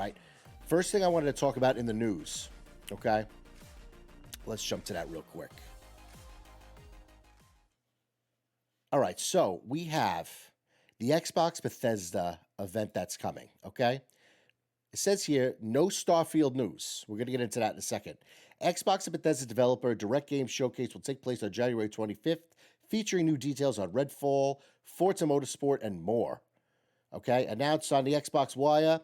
right? First thing I wanted to talk about in the news, okay? Let's jump to that real quick. All right, so we have the Xbox Bethesda event that's coming, okay? It says here, no Starfield news. We're going to get into that in a second. Xbox and Bethesda developer Direct Games Showcase will take place on January 25th, featuring new details on Redfall, Forza Motorsport, and more. Okay, announced on the Xbox Wire,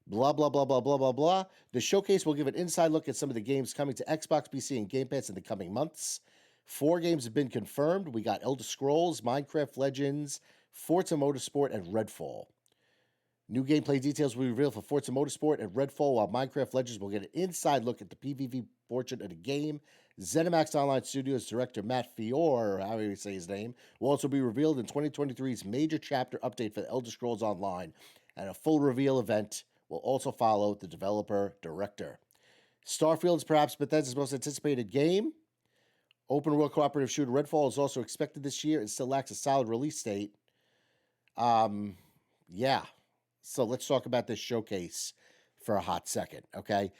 blah, blah, blah, blah, blah, blah, blah. The showcase will give an inside look at some of the games coming to Xbox, PC, and Game Pass in the coming months. 4 games have been confirmed. We got Elder Scrolls, Minecraft Legends, Forza Motorsport, and Redfall. New gameplay details will be revealed for Forza Motorsport and Redfall, while Minecraft Legends will get an inside look at the PvP portion of the game. ZeniMax Online Studios director Matt Fior, however you say his name, will also be revealed in 2023's major chapter update for the Elder Scrolls Online, and a full reveal event will also follow the developer director. Starfield is perhaps Bethesda's most anticipated game. Open world cooperative shooter Redfall is also expected this year and still lacks a solid release date. Yeah. So let's talk about this showcase for a hot second, okay?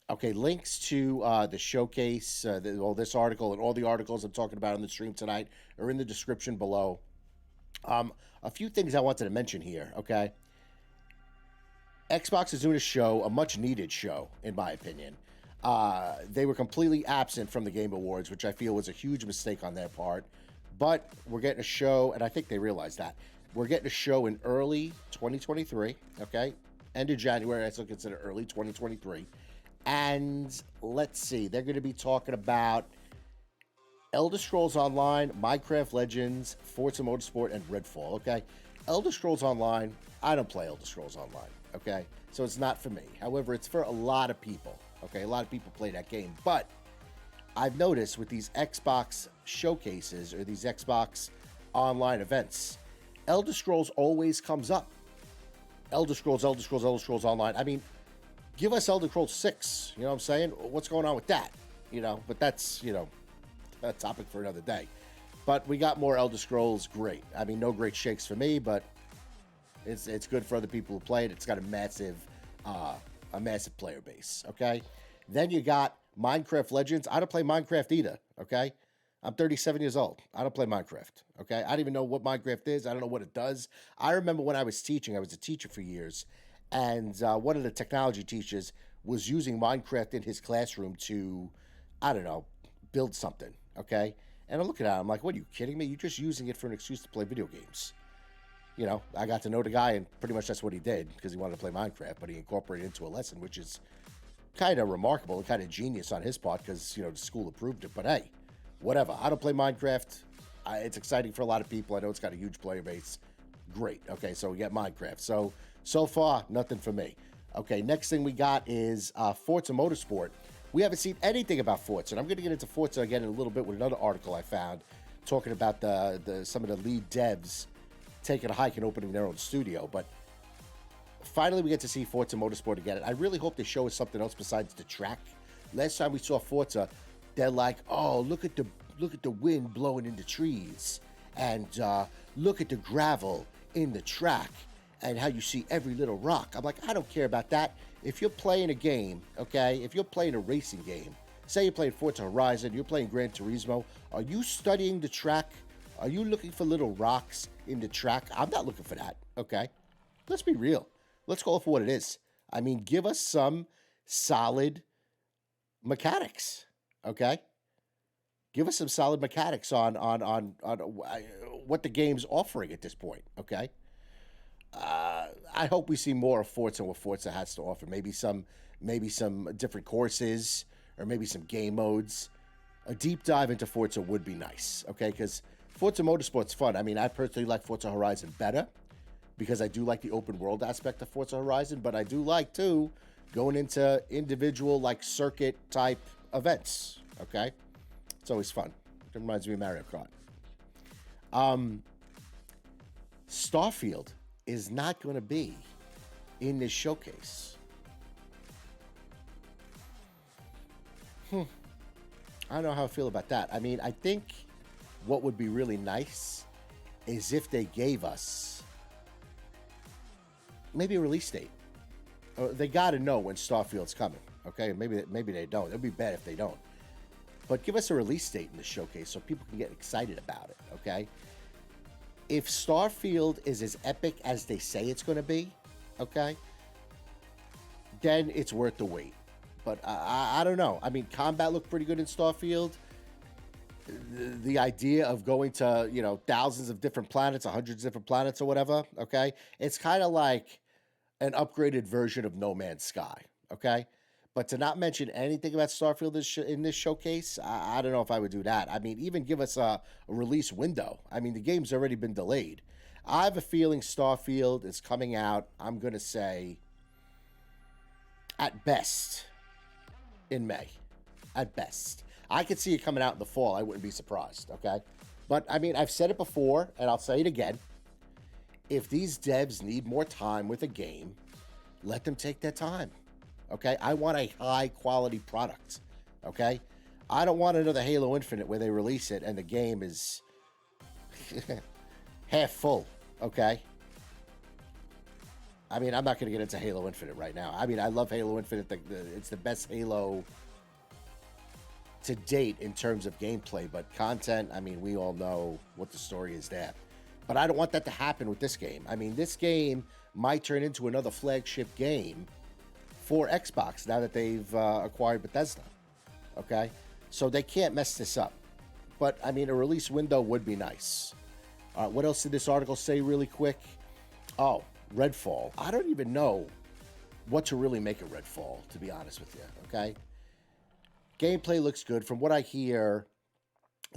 Okay, links to the showcase, this article and all the articles I'm talking about on the stream tonight are in the description below. A few things I wanted to mention here, okay? Xbox is doing a show, a much-needed show, in my opinion. They were completely absent from the Game Awards, which I feel was a huge mistake on their part. But we're getting a show, and I think they realized that. We're getting a show in early 2023, okay? End of January, I still consider early 2023. And let's see, they're going to be talking about Elder Scrolls Online, Minecraft Legends, Forza Motorsport, and Redfall, okay? Elder Scrolls Online, I don't play Elder Scrolls Online, okay? So it's not for me. However, it's for a lot of people, okay? A lot of people play that game. But I've noticed with these Xbox showcases or these Xbox Online events, Elder Scrolls always comes up. Elder Scrolls Online. I mean, give us Elder Scrolls 6. You know what I'm saying? What's going on with that? You know, but that's, you know, a topic for another day. But we got more Elder Scrolls. Great. I mean, no great shakes for me, but it's good for other people who play it. It's got a massive player base. Okay. Then you got Minecraft Legends. I don't play Minecraft either. Okay. I'm 37 years old. I don't play Minecraft, okay? I don't even know what Minecraft is. I don't know what it does. I remember when I was teaching, I was a teacher for years, and one of the technology teachers was using Minecraft in his classroom to, I don't know, build something, okay? And I'm looking at him, I'm like, what, are you kidding me? You're just using it for an excuse to play video games. You know, I got to know the guy, and pretty much that's what he did, because he wanted to play Minecraft, but he incorporated it into a lesson, which is kind of remarkable and kind of genius on his part, because, you know, the school approved it, but hey, whatever. I don't play Minecraft. It's exciting for a lot of people. I know it's got a huge player base. Great. Okay, so we get Minecraft. So far, nothing for me. Okay, next thing we got is Forza Motorsport. We haven't seen anything about Forza, and I'm going to get into Forza again in a little bit with another article I found talking about some of the lead devs taking a hike and opening their own studio. But finally, we get to see Forza Motorsport again. And I really hope they show us something else besides the track. Last time we saw Forza, they're like, oh, look at the wind blowing in the trees, and look at the gravel in the track, and how you see every little rock. I'm like, I don't care about that. If you're playing a game, okay, if you're playing a racing game, say you're playing Forza Horizon, you're playing Gran Turismo, are you studying the track? Are you looking for little rocks in the track? I'm not looking for that, okay? Let's be real. Let's call it for what it is. I mean, give us some solid mechanics. Okay, give us some solid mechanics on what the game's offering at this point. Okay, I hope we see more of Forza and what Forza has to offer. Maybe some different courses, or maybe some game modes. A deep dive into Forza would be nice. Okay, because Forza Motorsport's fun. I mean, I personally like Forza Horizon better because I do like the open world aspect of Forza Horizon, but I do like too going into individual like circuit type events, okay? It's always fun. It reminds me of Mario Kart. Starfield is not going to be in this showcase. I don't know how I feel about that. I mean, I think what would be really nice is if they gave us maybe a release date. They got to know when Starfield's coming. Okay, maybe they don't. It'd be bad if they don't. But give us a release date in the showcase so people can get excited about it. Okay. If Starfield is as epic as they say it's going to be, okay, then it's worth the wait. But I don't know. I mean, combat looked pretty good in Starfield. The idea of going to, thousands of different planets, hundreds of different planets or whatever, okay, it's kind of like an upgraded version of No Man's Sky, okay? But to not mention anything about Starfield in this showcase, I don't know if I would do that. I mean, even give us a release window. I mean, the game's already been delayed. I have a feeling Starfield is coming out, I'm going to say, at best, in May. At best. I could see it coming out in the fall. I wouldn't be surprised, okay? But, I mean, I've said it before, and I'll say it again. If these devs need more time with a game, let them take their time, okay? I want a high-quality product, okay? I don't want another Halo Infinite where they release it and the game is half full, okay? I mean, I'm not going to get into Halo Infinite right now. I mean, I love Halo Infinite. It's the best Halo to date in terms of gameplay, but content, I mean, we all know what the story is there. But I don't want that to happen with this game. I mean, this game might turn into another flagship game for Xbox now that they've acquired Bethesda, okay? So they can't mess this up. But, I mean, a release window would be nice. What else did this article say really quick? Oh, Redfall. I don't even know what to really make of Redfall, to be honest with you, okay? Gameplay looks good. From what I hear,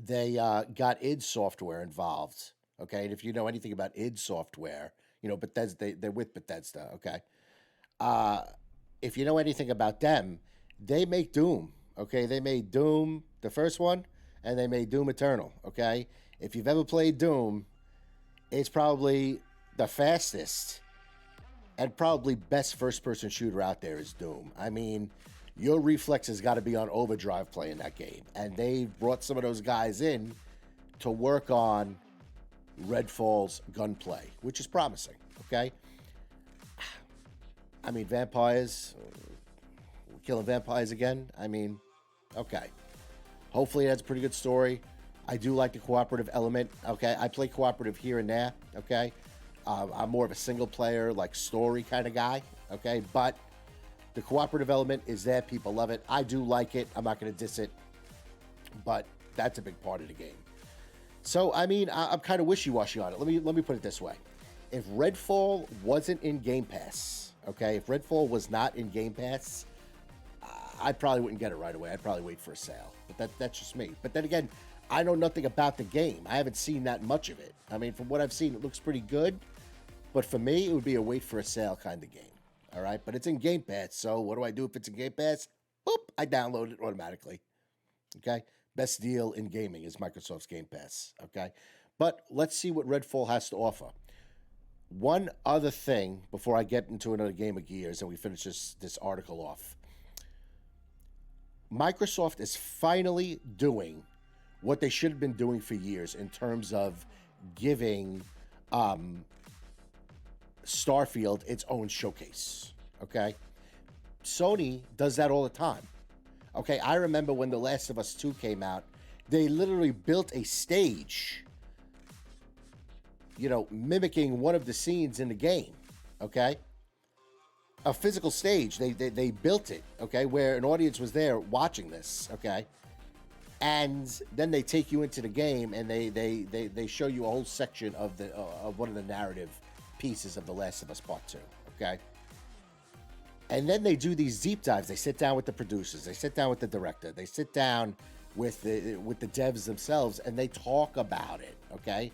they got id Software involved, okay? And if you know anything about id Software, Bethesda, they're with Bethesda, okay? If you know anything about them, they make Doom, okay? They made Doom, the first one, and they made Doom Eternal, okay? If you've ever played Doom, it's probably the fastest and probably best first-person shooter out there is Doom. I mean, your reflexes got to be on overdrive playing that game. And they brought some of those guys in to work on Redfall's gunplay, which is promising, okay? I mean, vampires, killing vampires again. I mean, okay. Hopefully that's a pretty good story. I do like the cooperative element, okay? I play cooperative here and there, okay? I'm more of a single player, like story kind of guy, okay? But the cooperative element is there. People love it. I do like it. I'm not going to diss it, but that's a big part of the game. So, I mean, I'm kind of wishy-washy on it. Let me put it this way. If Redfall wasn't in Game Pass, okay, if Redfall was not in Game Pass, I probably wouldn't get it right away. I'd probably wait for a sale. But that's just me. But then again, I know nothing about the game. I haven't seen that much of it. I mean, from what I've seen, it looks pretty good. But for me, it would be a wait for a sale kind of game. All right, but it's in Game Pass, so what do I do if it's in Game Pass? Boop, I download it automatically. Okay, best deal in gaming is Microsoft's Game Pass. Okay, but let's see what Redfall has to offer. One other thing before I get into another game of Gears and we finish this article off. Microsoft is finally doing what they should have been doing for years in terms of giving Starfield its own showcase, okay? Sony does that all the time, okay? I remember when The Last of Us 2 came out, they literally built a stage, mimicking one of the scenes in the game, okay? A physical stage. They built it, okay, where an audience was there watching this, okay? And then they take you into the game and they show you a whole section of one of the narrative pieces of The Last of Us Part 2, okay? And then they do these deep dives. They sit down with the producers. They sit down with the director. They sit down with the devs themselves, and they talk about it, okay?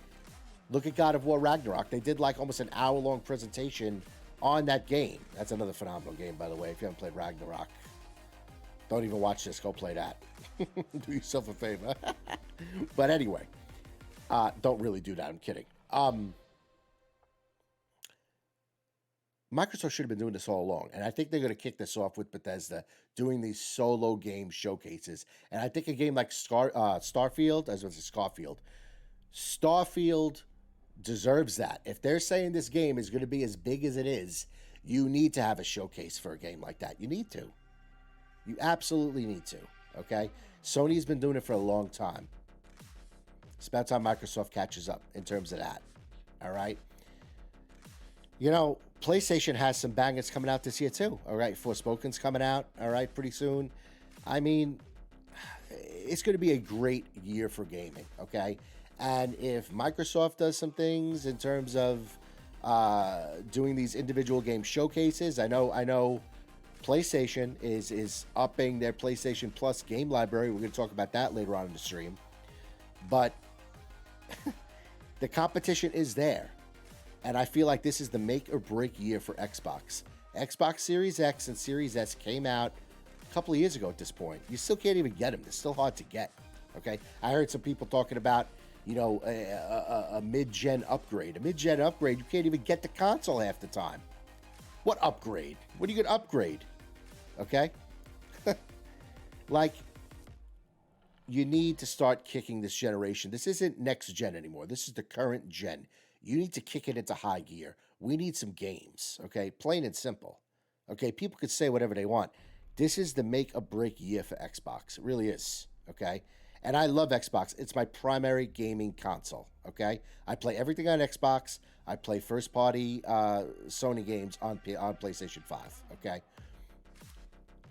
Look at God of War Ragnarok. They did like almost an hour-long presentation on that game. That's another phenomenal game, by the way. If you haven't played Ragnarok, don't even watch this. Go play that. Do yourself a favor. But anyway, don't really do that. I'm kidding. Microsoft should have been doing this all along, and I think they're going to kick this off with Bethesda doing these solo game showcases. And I think a game like Starfield, as well as Starfield deserves that. If they're saying this game is going to be as big as it is, you need to have a showcase for a game like that. You need to. You absolutely need to. Okay? Sony's been doing it for a long time. It's about time Microsoft catches up in terms of that. All right? You know, PlayStation has some bangers coming out this year too. All right? Forspoken's coming out. All right? Pretty soon. I mean, it's going to be a great year for gaming. Okay? And if Microsoft does some things in terms of doing these individual game showcases, I know PlayStation is upping their PlayStation Plus game library. We're going to talk about that later on in the stream. But the competition is there. And I feel like this is the make or break year for Xbox. Xbox Series X and Series S came out a couple of years ago at this point. You still can't even get them. They're still hard to get. Okay? I heard some people talking about, you know, a mid-gen upgrade. A mid-gen upgrade, you can't even get the console half the time. What upgrade? What are you going to upgrade? Okay? Like, you need to start kicking this generation. This isn't next gen anymore. This is the current gen. You need to kick it into high gear. We need some games, okay? Plain and simple. Okay? People could say whatever they want. This is the make or break year for Xbox. It really is, okay? And I love Xbox. It's my primary gaming console, okay? I play everything on Xbox. I play first-party Sony games on PlayStation 5, okay?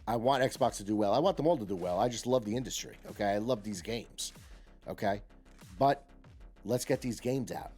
I want Xbox to do well. I want them all to do well. I just love the industry, okay? I love these games, okay? But let's get these games out,